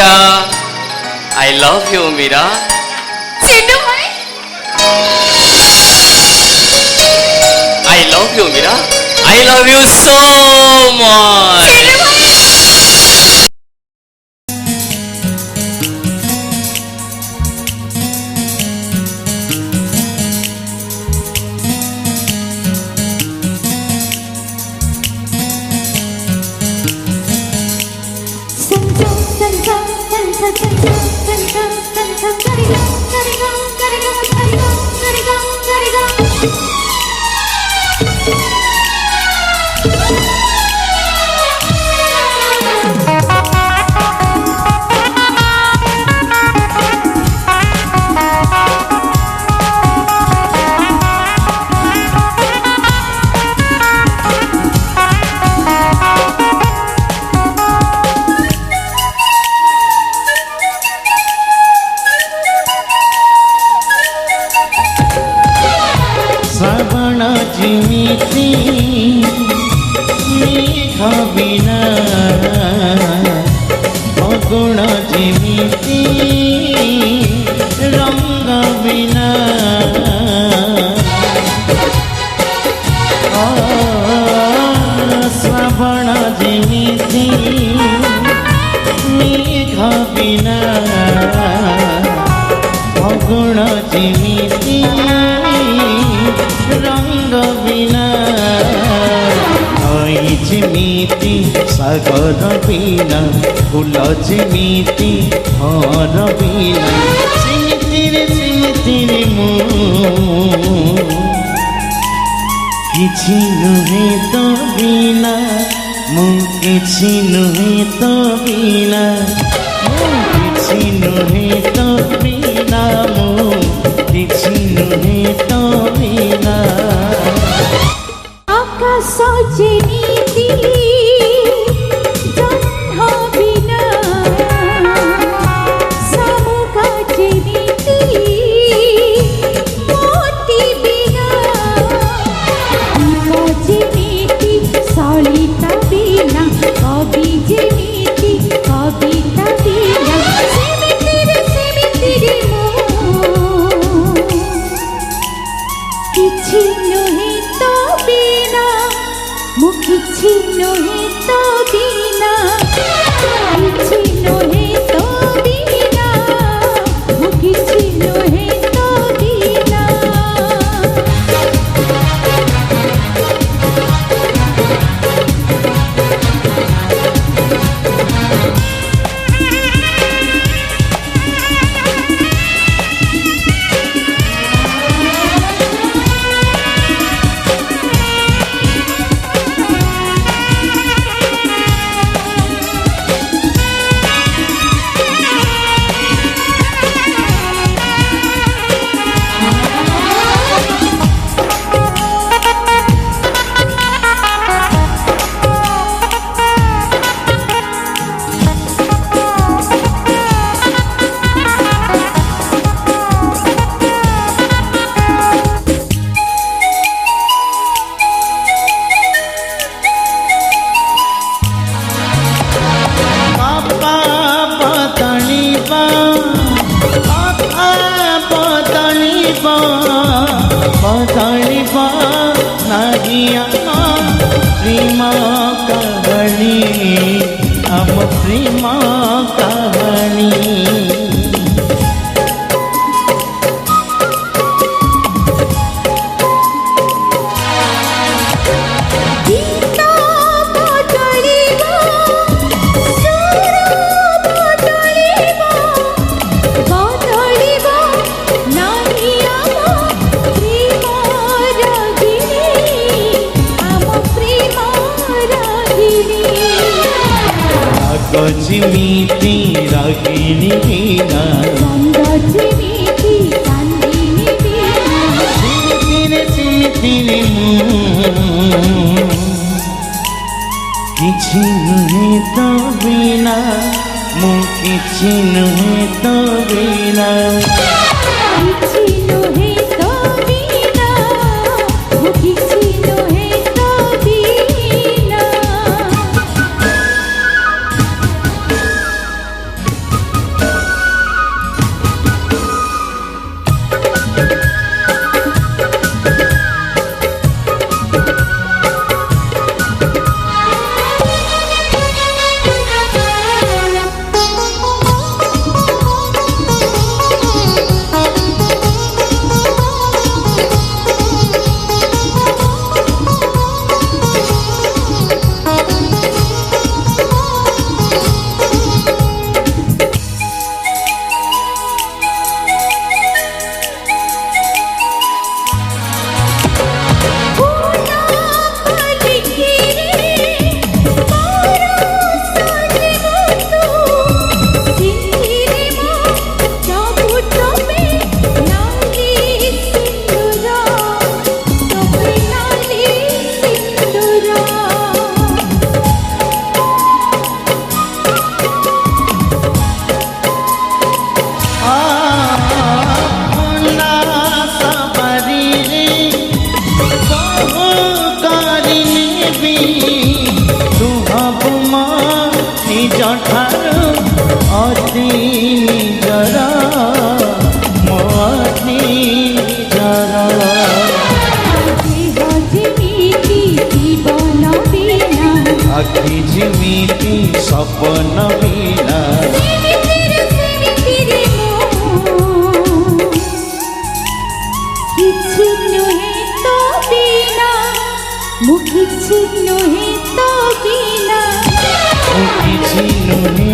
Meera I love you Meera Chintu भाई I love you Meera I love you so much Chintu भाई सागर बिना फूल जिमिति हर बिना सिमिति मु किछि नुहे तो बिना मु किछि नुहे तो बिना मु किछि नुहे तो बिना मु किछि नुहे तो बिना आकाश जिमिति प्रेमा कहानी जिमिति रागिनी बीना जिमिति कांदिनी बीना सिमिति किछि नुहे तो बिना मु किछि नुहे तो बिना আখি ঝিমিতি স্বপ্ন বিনা সিনিতিরে কিছু নহে তো বিনা মু কিছু নহে তো বিনা কিছু নুহে